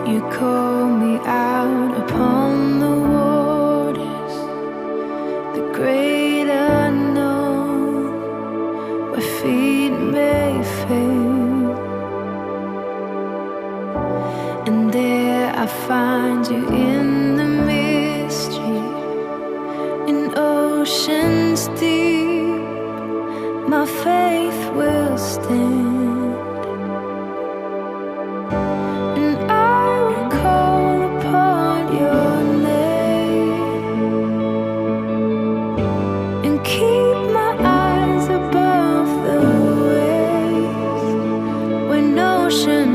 You call me out upon the waters, the great unknown, where feet may fail. And there I find you in the mystery, in oceans deep. My faith will stand.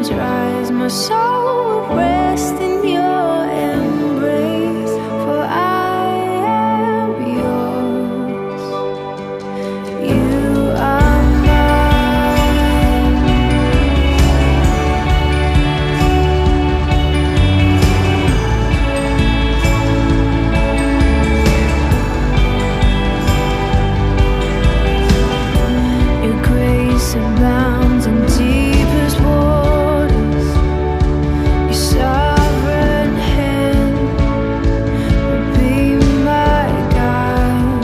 Rise, my soul will rest in your embrace, for I am yours. You are mine. Your grace abounds in deepest waters. Sovereign hand will be my guide.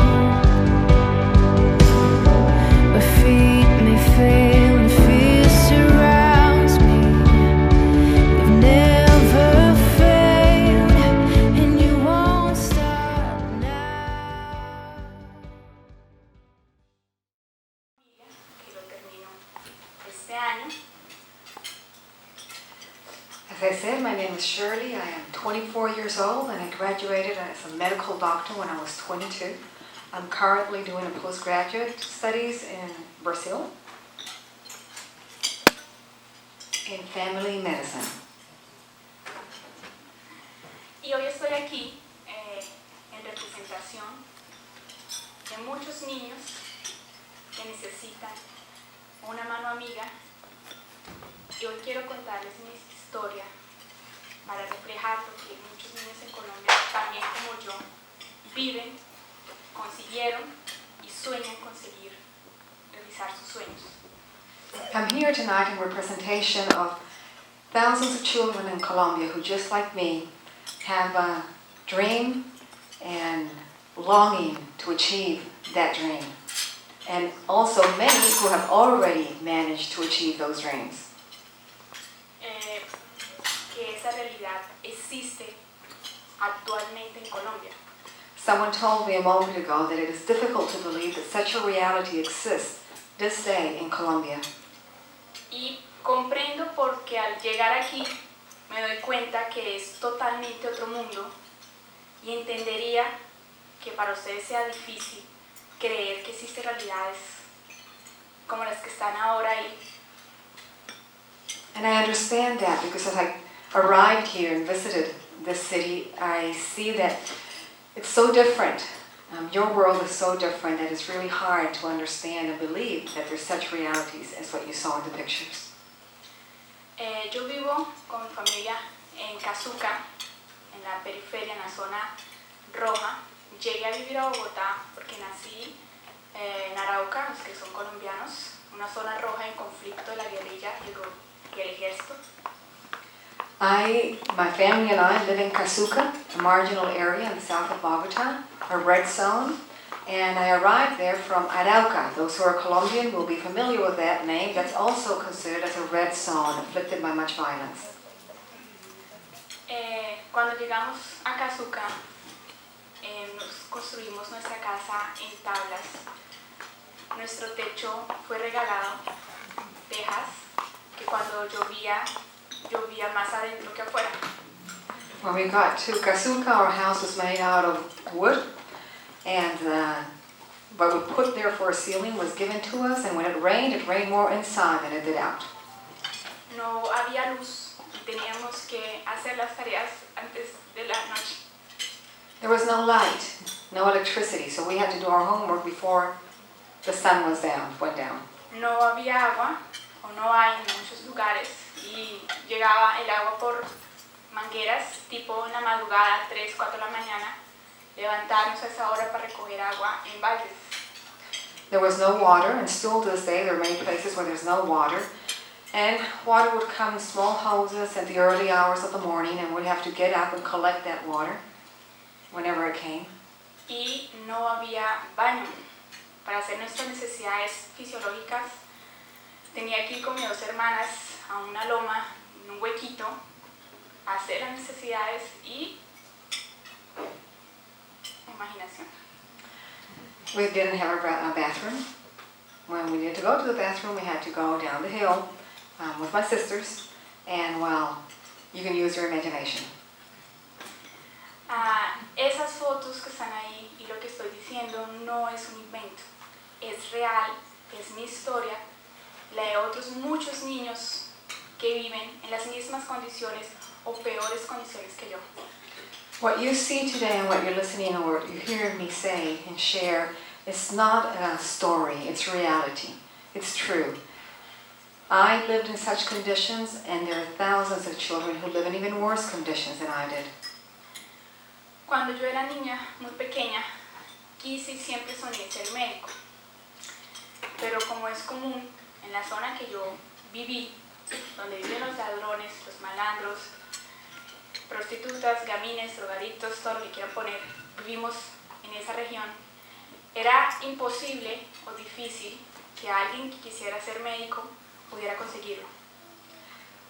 Where feet may fail and fear surrounds me, you've never failed, and you won't stop now. Que lo termino este año. As I said, my name is Shirley. I am 24 years old and I graduated as a medical doctor when I was 22. I'm currently doing a postgraduate studies in Brazil in family medicine. Y hoy estoy aquí en representación de muchos niños que necesitan una mano amiga. Y hoy quiero contarles mi historia para reflejar lo que muchos niños en Colombia, también como yo, viven, consiguieron y sueñan conseguir realizar sus sueños. I'm here tonight in representation of thousands of children in Colombia who, just like me, have a dream and longing to achieve that dream. And also many who have already managed to achieve those dreams. Que esa realidad existe actualmente en Colombia. Someone told me a moment ago that it is difficult to believe that such a reality exists this day in Colombia. Y comprendo porque al llegar aquí me doy cuenta que es totalmente otro mundo y entendería que para ustedes sea difícil creer que existen realidades como las que están ahora ahí. And I understand that because as I arrived here and visited this city, I see that it's so different. Your world is so different that it's really hard to understand and believe that there's such realities as what you saw in the pictures. Yo vivo con mi familia en Cazuca, en la periferia, en la zona roja. Llegué a vivir a Bogotá porque nací en Arauca, los que son colombianos, una zona roja en conflicto de la guerrilla y el ejército. My family and I live in Cazuca, a marginal area in the south of Bogota, a red zone, and I arrived there from Arauca. Those who are Colombian will be familiar with that name. That's also considered as a red zone, afflicted by much violence. Cuando llegamos a Cazuca, nos construimos nuestra casa en tablas. Nuestro techo fue regalado, tejas, que cuando llovía más adentro que afuera. When we got to Cazuca, our house was made out of wood, and what we put there for a ceiling was given to us, and when it rained more inside than it did out. No había luz y teníamos que hacer las tareas antes de la noche. There was no light, no electricity, so we had to do our homework before the sun went down. No había agua, o no hay en muchos lugares, y llegaba el agua por mangueras, tipo en la madrugada, 3, 4 de la mañana, levantarnos a esa hora para recoger agua en baldes. There was no water, and still to this day there are many places where there's no water. And water would come in small hoses at the early hours of the morning, and we'd have to get up and collect that water whenever it came. Y no había baño. Para hacer nuestras necesidades fisiológicas, tenía que ir con mis 2 hermanas a una loma, en un huequito, a hacer las necesidades y imaginación. We didn't have a bathroom. When we needed to go to the bathroom, we had to go down the hill with my sisters, and well, you can use your imagination. Esas fotos que están ahí y lo que estoy diciendo no es un invento, es real, es mi historia, la de otros muchos niños que viven en las mismas condiciones o peores condiciones que yo. What you see today and what you're listening or what you hear me say and share is not a story, it's reality, it's true. I lived in such conditions, and there are thousands of children who live in even worse conditions than I did. Cuando yo era niña, muy pequeña, quise y siempre soñé ser médico. Pero como es común en la zona que yo viví, donde viven los ladrones, los malandros, prostitutas, gamines, drogadictos, todo lo que quieran poner, vivimos en esa región, era imposible o difícil que alguien que quisiera ser médico pudiera conseguirlo.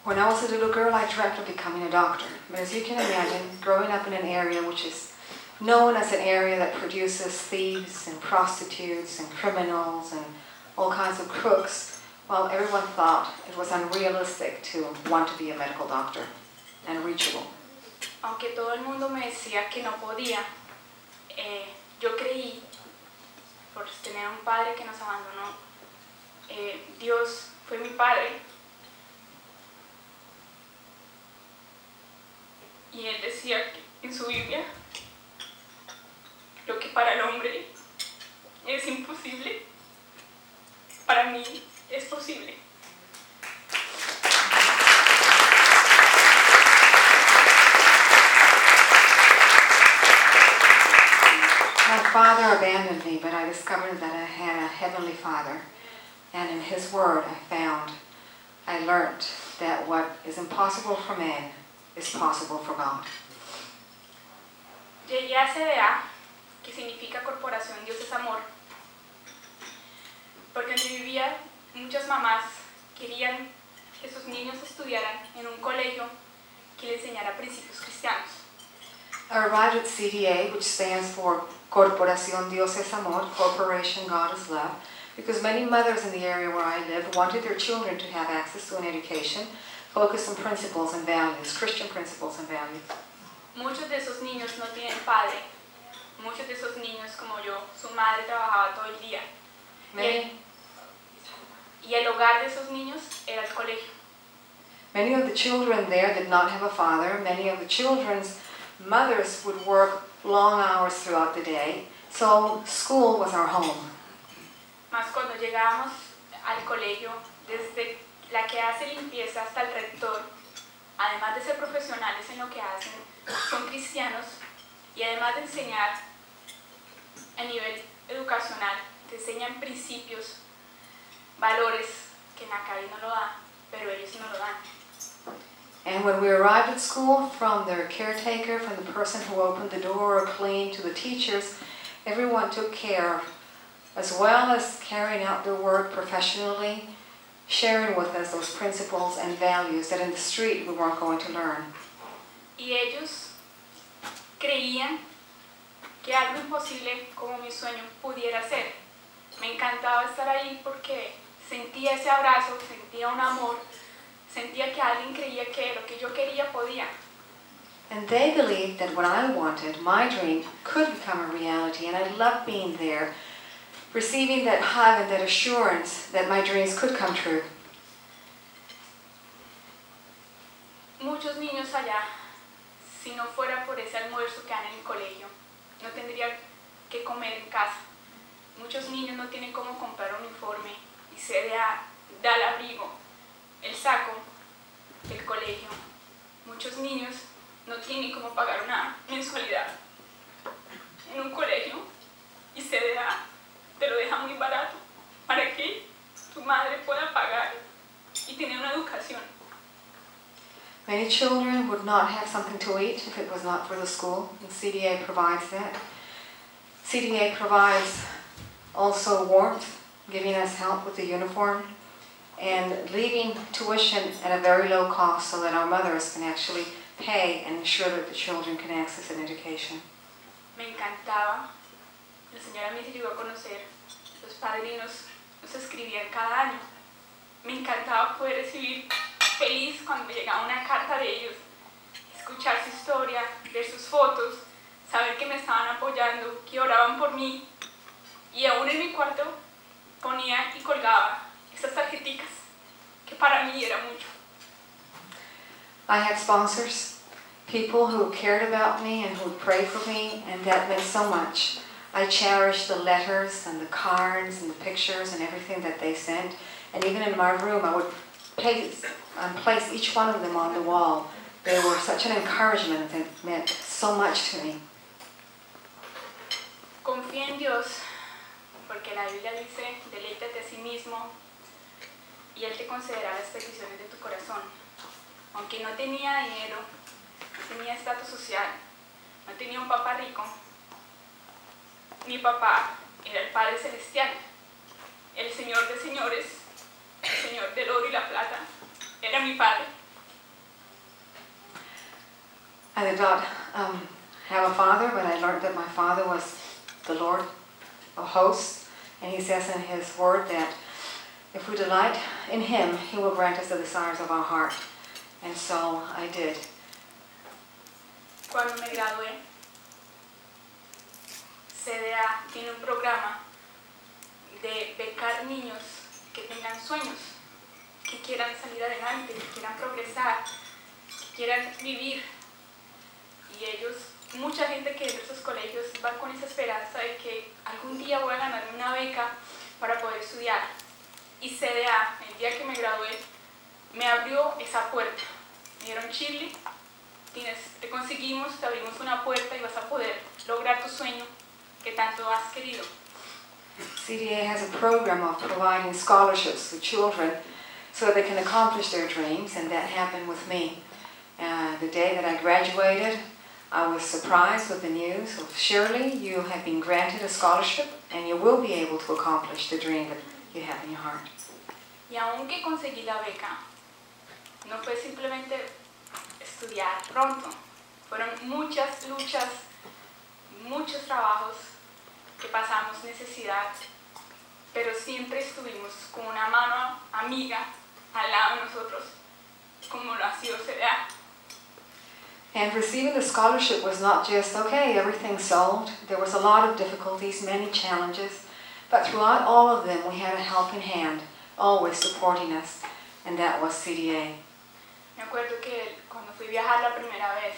When I was a little girl, I dreamt of becoming a doctor. But as you can imagine, growing up in an area which is known as an area that produces thieves and prostitutes and criminals and all kinds of crooks, well, everyone thought it was unrealistic to want to be a medical doctor and reachable. Aunque todo el mundo me decía que no podía, yo creí, por tener un padre que nos abandonó, Dios fue mi padre, y él decía que en su Biblia lo que para el hombre es imposible, para mí es posible. My father abandoned me, but I discovered that I had a heavenly Father. And in His Word I learned that what is impossible for man is possible for God. Llegué a CDA, que significa Corporación Dios es Amor, porque donde vivía muchas mamás querían que sus niños estudiaran en un colegio que les enseñara principios cristianos. I arrived at CDA, which stands for Corporación Dios es Amor, Corporation God is Love, because many mothers in the area where I lived wanted their children to have access to an education focused on principles and values, Christian principles and values. Muchos de esos niños no tienen padre, muchos de esos niños como yo, su madre trabajaba todo el día. Y el hogar de esos niños era el colegio. Many of the children there did not have a father. Many of the children's mothers would work long hours throughout the day, so school was our home. Más cuando llegábamos al colegio, desde la que hace limpieza hasta el rector, además de ser profesionales en lo que hacen, son cristianos, y además de enseñar a nivel educacional, te enseñan principios, valores que en la calle no lo dan, pero ellos sí no lo dan. And when we arrived at school, from their caretaker, from the person who opened the door or cleaned, to the teachers, everyone took care of, as well as carrying out their work professionally, sharing with us those principles and values that in the street we weren't going to learn. Y ellos creían que algo imposible como mi sueño pudiera ser. Me encantaba estar ahí porque sentía ese abrazo, sentía un amor, sentía que alguien creía que lo que yo quería podía. And they believed that what I wanted, my dream, could become a reality, and I loved being there receiving that hug and that assurance that my dreams could come true. Muchos niños allá, si no fuera por ese almuerzo que dan en el colegio, no tendrían que comer en casa. Muchos niños no tienen cómo comprar un uniforme y CDA da el abrigo, el saco del colegio. Muchos niños no tienen cómo pagar una mensualidad en un colegio y CDA te lo deja muy barato para que tu madre pueda pagar y tener una educación. Many children would not have something to eat if it was not for the school, and CDA provides that. CDA provides also warmth, giving us help with the uniform, and leaving tuition at a very low cost so that our mothers can actually pay and ensure that the children can access an education. Me encantaba, la señora Missy llegó a conocer, los padrinos nos escribían cada año. Me encantaba poder recibir feliz cuando llegaba una carta de ellos, escuchar su historia, ver sus fotos, saber que me estaban apoyando, que oraban por mí. Y aún en mi cuarto ponía y colgaba esas tarjeticas, que para mí era mucho. I had sponsors, people who cared about me and who prayed for me, and that meant so much. I cherished the letters and the cards and the pictures and everything that they sent. And even in my room, I would place each one of them on the wall. They were such an encouragement that meant so much to me. Confía en Dios, porque la Biblia dice, deleítate a sí mismo y Él te concederá las peticiones de tu corazón. Aunque no tenía dinero, no tenía estatus social, no tenía un papá rico, mi papá era el Padre Celestial, el Señor de señores, el Señor del oro y la plata, era mi Padre. I did not have a father, but I learned that my father was the Lord of hosts, and He says in His word that if we delight in Him, He will grant us the desires of our heart. And so I did. Cuando me gradué, CDA tiene un programa de becar niños que tengan sueños, que quieran salir adelante, que quieran progresar, que quieran vivir. Y ellos, mucha gente que entra a esos colegios va con esa esperanza de que algún día voy a ganar una beca para poder estudiar. Y CDA, el día que me gradué, me abrió esa puerta. Me dieron Chile, te conseguimos, te abrimos una puerta y vas a poder lograr tu sueño que tanto has querido. CDA has a program of providing scholarships to children so that they can accomplish their dreams, and that happened with me. The day that I graduated, I was surprised with the news of Shirley, you have been granted a scholarship and you will be able to accomplish the dream that you have in your heart. Y aunque conseguí la beca, no fue simplemente estudiar pronto. Fueron muchas luchas, muchos trabajos que pasamos necesidad, pero siempre estuvimos con una mano amiga al lado de nosotros, como lo ha sido CDA. And receiving the scholarship was not just, okay, everything's solved. There was a lot of difficulties, many challenges, but throughout all of them we had a helping hand, always supporting us, and that was CDA. Me acuerdo que cuando fui a viajar la primera vez,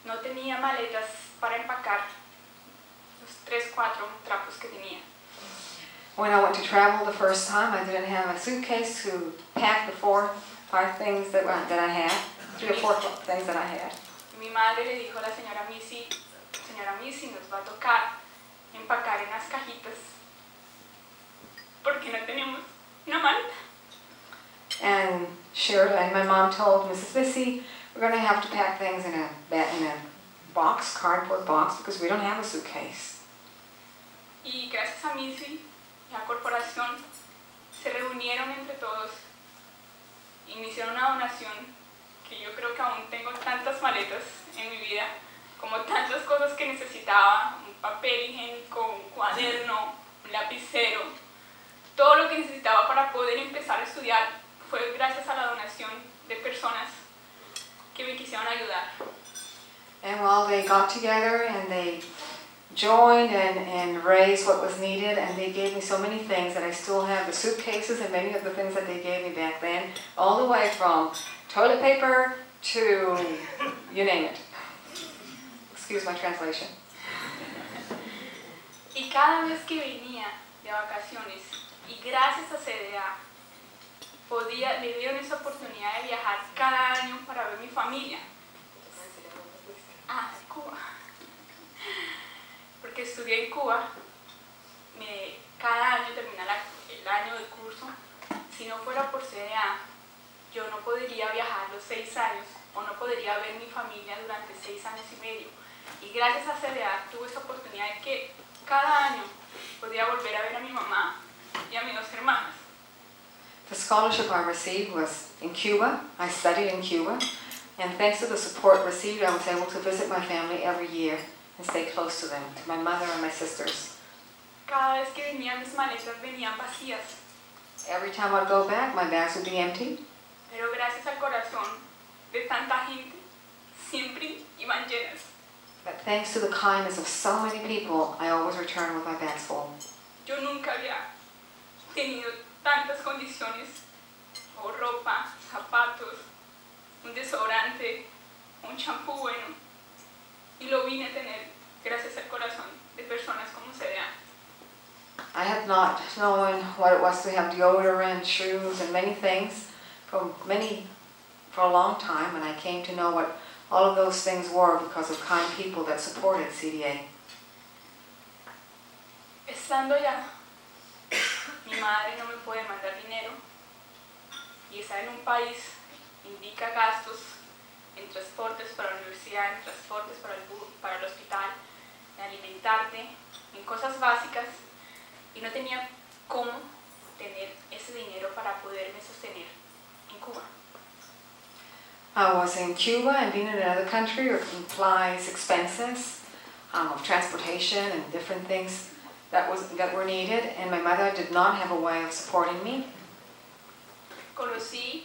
no tenía maletas para empacar los 3-4 trapos que tenía. When I went to travel the first time, I didn't have a suitcase to pack the 4-5 things that I had, 3 or 4 things that I had. Mi madre le dijo a la señora Missy, nos va a tocar empacar en las cajitas porque no tenemos una maleta. And Shirley and my mom told Mrs. Missy, we're going to have to pack things in a box, cardboard box, because we don't have a suitcase. Y gracias a Missy, la corporación se reunieron entre todos y me hicieron una donación que yo creo que aún tengo tantas maletas en mi vida, como tantas cosas que necesitaba, un papel higiénico, un cuaderno, un lapicero, todo lo que necesitaba para poder empezar a estudiar fue gracias a la donación de personas que me quisieron ayudar. And while they got together and they joined and raised what was needed, and they gave me so many things that I still have the suitcases and many of the things that they gave me back then, all the way from toilet paper to you name it. Excuse my translation. Y cada vez que venía de vacaciones, y gracias a CDA, me dieron esa oportunidad de viajar cada año para ver mi familia. Cuba. Porque estudié en Cuba, cada año terminaba el año del curso. Si no fuera por CDA, yo no podría viajar los 6 años o no podría ver mi familia durante 6 años y medio. Y gracias a CDA tuve esa oportunidad de que cada año podía volver a ver a mi mamá y a mis 2 hermanas. The scholarship I received was in Cuba. I studied in Cuba, and thanks to the support received, I was able to visit my family every year and stay close to them, to my mother and my sisters. Cada vez que venía, mis maletas venían vacías. Every time I'd go back, my bags would be empty. Pero gracias al corazón de tanta gente, siempre iban llenas. But thanks to the kindness of so many people, I always return with my bags full. Yo nunca había tenido tantas condiciones, o ropa, zapatos, un desodorante, un champú bueno, y lo vine a tener gracias al corazón de personas como CDA. I had not known what it was to have deodorant, shoes, and many things for a long time, and I came to know what all of those things were because of kind people that supported CDA. Estando allá, mi madre no me puede mandar dinero, y estar en un país indica gastos en transportes para la universidad, en transportes para el hospital, en alimentarte, en cosas básicas, y no tenía cómo tener ese dinero para poderme sostener en Cuba. I was in Cuba, and being in another country implies expenses of transportation and different things that were needed, and my mother did not have a way of supporting me. Conocí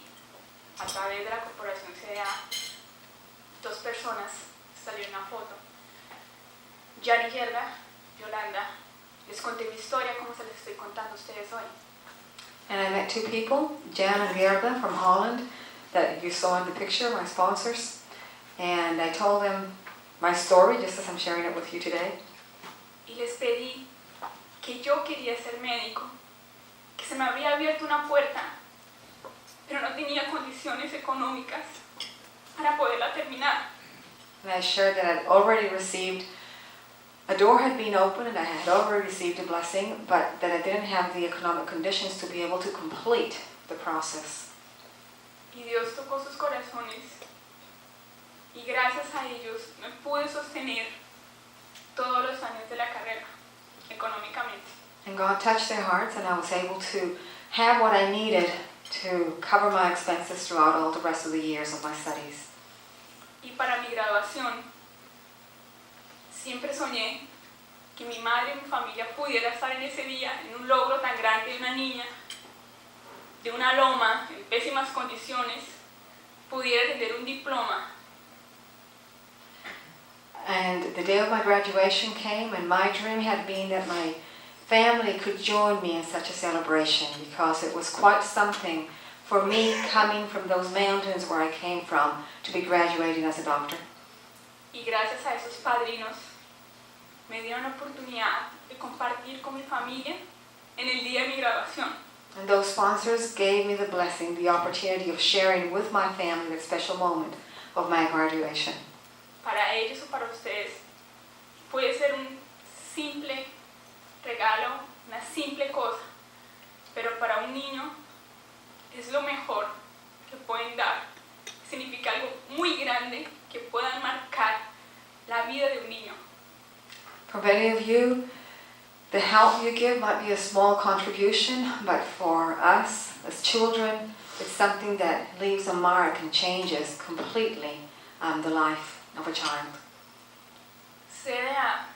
a través de la corporación CDA 2 personas, salió una foto. Jan y Gerda, Yolanda, les conté mi historia como se les estoy contando a ustedes hoy. And I met 2 people, Jan and Gerda from Holland, that you saw in the picture, my sponsors. And I told them my story, just as I'm sharing it with you today. Y les pedí que yo quería ser médico, que se me había abierto una puerta, pero no tenía condiciones económicas para poderla terminar. And I shared that I'd already received, a door had been opened and I had already received a blessing, but that I didn't have the economic conditions to be able to complete the process. Y Dios tocó sus corazones, y gracias a ellos me pude sostener todos los años de la carrera, económicamente. And God touched their hearts, and I was able to have what I needed to cover my expenses throughout all the rest of the years of my studies. Y para mi graduación, siempre soñé que mi madre y mi familia pudiera estar en ese día, en un logro tan grande de una niña, de una loma, en pésimas condiciones, pudiera tener un diploma. And the day of my graduation came, and my dream had been that my family could join me in such a celebration, because it was quite something for me coming from those mountains where I came from to be graduating as a doctor. Y gracias a esos padrinos me dieron la oportunidad de compartir con mi familia en el día de mi graduación. And those sponsors gave me the blessing, the opportunity of sharing with my family that special moment of my graduation. Para ellos o para ustedes puede ser un simple regalo, una simple cosa, pero para un niño es lo mejor que pueden dar. Significa algo muy grande que puedan marcar la vida de un niño. For many of you, the help you give might be a small contribution, but for us as children, it's something that leaves a mark and changes completely the life of a child. CDA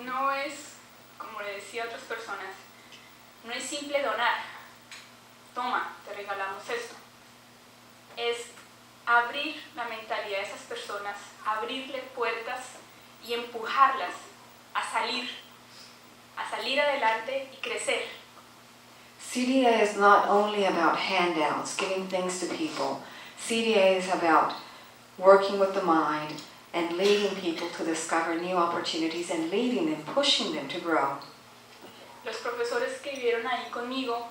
no es, como le decía a otras personas, no es simple donar. Toma, te regalamos esto. Es abrir la mentalidad de esas personas, abrirle puertas y empujarlas a salir adelante y crecer. CDA is not only about handouts, giving things to people. CDA is about working with the mind and leading people to discover new opportunities and leading them, pushing them to grow. Los profesores que vivieron ahí conmigo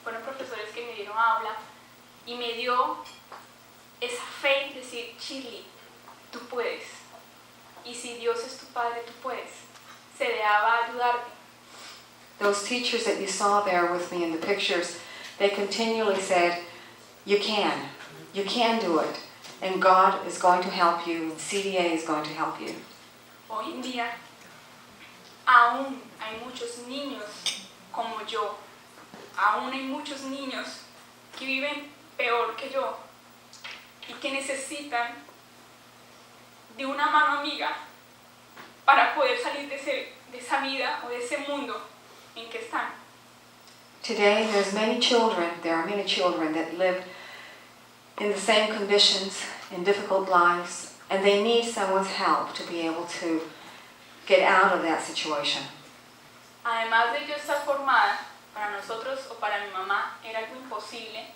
fueron profesores que me dieron aula y me dio esa fe de decir, Shirley, tú puedes. Y si Dios es tu Padre, tú puedes. Se dejaba ayudarte. Those teachers that you saw there with me in the pictures, they continually said, you can do it. And God is going to help you, and CDA is going to help you. Hoy en día, aún hay muchos niños como yo, aún hay muchos niños que viven peor que yo y que necesitan de una mano amiga para poder salir de esa vida o de ese mundo en que están. Today, there are many children that live in the same conditions, in difficult lives, and they need someone's help to be able to get out of that situation. Además de yo estar formada, para nosotros o para mi mamá era algo imposible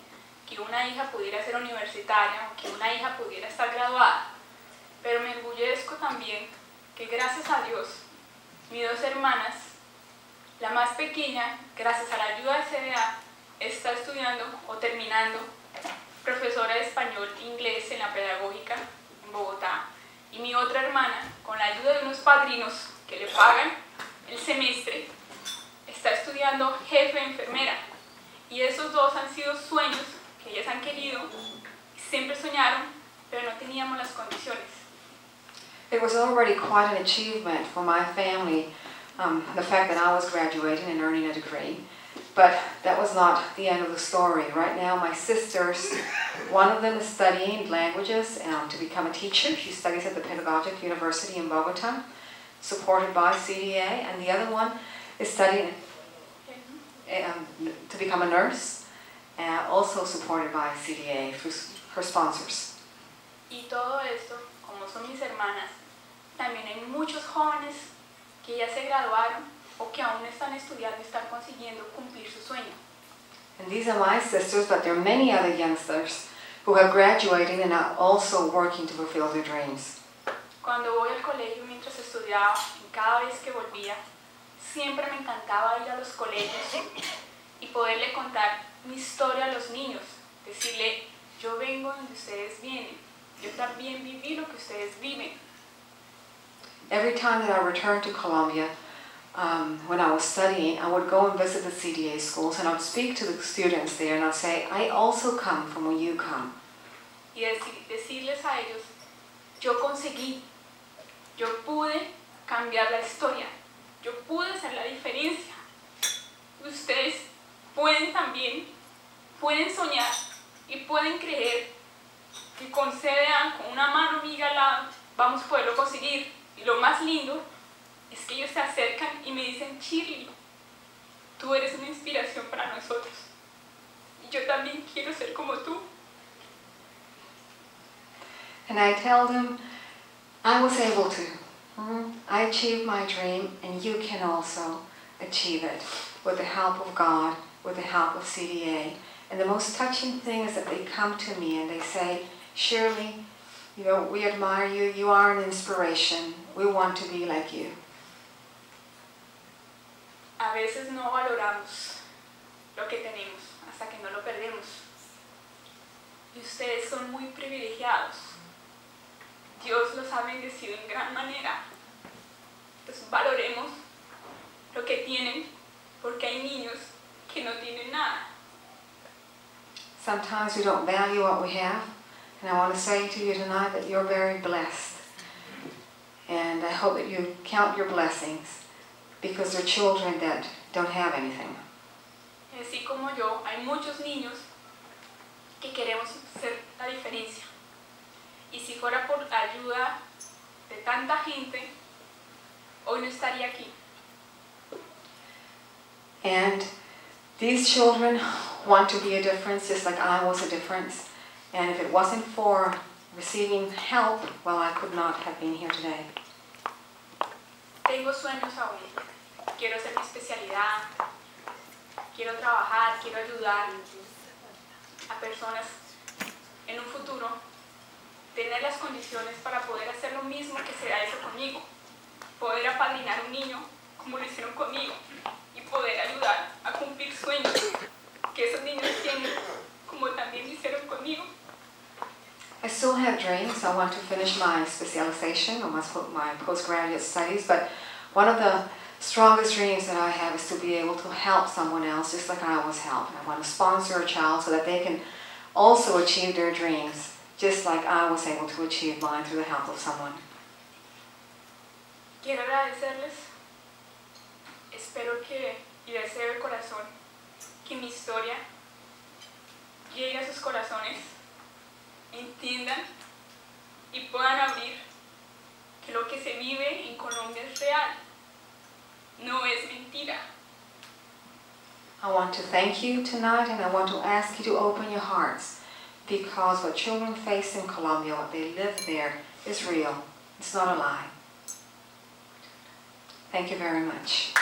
que una hija pudiera ser universitaria o que una hija pudiera estar graduada. Pero me enorgullezco también que gracias a Dios, mis dos hermanas, la más pequeña, gracias a la ayuda de CDA, está estudiando o terminando profesora de español e inglés en la pedagógica en Bogotá. Y mi otra hermana, con la ayuda de unos padrinos que le pagan el semestre, está estudiando jefe de enfermera. Y esos dos han sido sueños que ellas han querido, siempre soñaron, pero no teníamos las condiciones. It was already quite an achievement for my family, the fact that I was graduating and earning a degree. But that was not the end of the story. Right now, my sisters, one of them is studying languages to become a teacher. She studies at the Pedagogic University in Bogota, supported by CDA, and the other one is studying to become a nurse, also supported by CDA through her sponsors. Y todo esto, como son mis hermanas, también hay muchos jóvenes que ya se graduaron o que aún están estudiando y están consiguiendo cumplir su sueño. And these are my sisters, but there are many other youngsters who have graduated and are also working to fulfill their dreams. Cuando voy al colegio mientras estudiaba, y cada vez que volvía, siempre me encantaba ir a los colegios y poderle contar mi historia a los niños, decirle, yo vengo donde ustedes vienen, yo también viví lo que ustedes viven. Every time that I returned to Colombia, when I was studying, I would go and visit the CDA schools and I would speak to the students there and I'd say, I also come from where you come. Y decirles a ellos, yo conseguí, yo pude cambiar la historia, yo pude hacer la diferencia. Ustedes pueden también, pueden soñar y pueden creer que con CDA, con una mano amiga al lado, vamos a poderlo conseguir. Y lo más lindo es que ellos se acercan y me dicen, Shirley, tú eres una inspiración para nosotros. Y yo también quiero ser como tú. And I tell them, I was able to. I achieved my dream and you can also achieve it with the help of God, with the help of CDA. And the most touching thing is that they come to me and they say, Shirley, you know, we admire you, you are an inspiration, we want to be like you. A veces no valoramos lo que tenemos hasta que no lo perdemos. Y ustedes son muy privilegiados. Dios los ha bendecido en gran manera. Entonces valoremos lo que tienen, porque hay niños que no tienen nada. Sometimes we don't value what we have. And I want to say to you tonight that you're very blessed. And I hope that you count your blessings because they're children that don't have anything. Así como yo, hay muchos niños que queremos hacer la diferencia. Y si fuera por la ayuda de tanta gente, hoy no estaría aquí. And these children want to be a difference just like I was a difference. And if it wasn't for receiving help, well, I could not have been here today. tengo sueños aún. Quiero hacer mi especialidad, quiero trabajar, quiero ayudar a personas en un futuro, tener las condiciones para poder hacer lo mismo que se ha hecho conmigo, poder apadrinar un niño como lo hicieron conmigo y poder ayudar a cumplir sueños que esos niños tienen como también lo hicieron conmigo. I still have dreams. I want to finish my specialization or my postgraduate studies, but one of the strongest dreams that I have is to be able to help someone else just like I was helped. I want to sponsor a child so that they can also achieve their dreams just like I was able to achieve mine through the help of someone. Quiero agradecerles, espero que, y deseo de corazón, que mi historia llegue a sus corazones, entiendan y puedan abrir que lo que se vive en Colombia es real, no es mentira. I want to thank you tonight, and I want to ask you to open your hearts, because what children face in Colombia, what they live there, is real. It's not a lie. Thank you very much.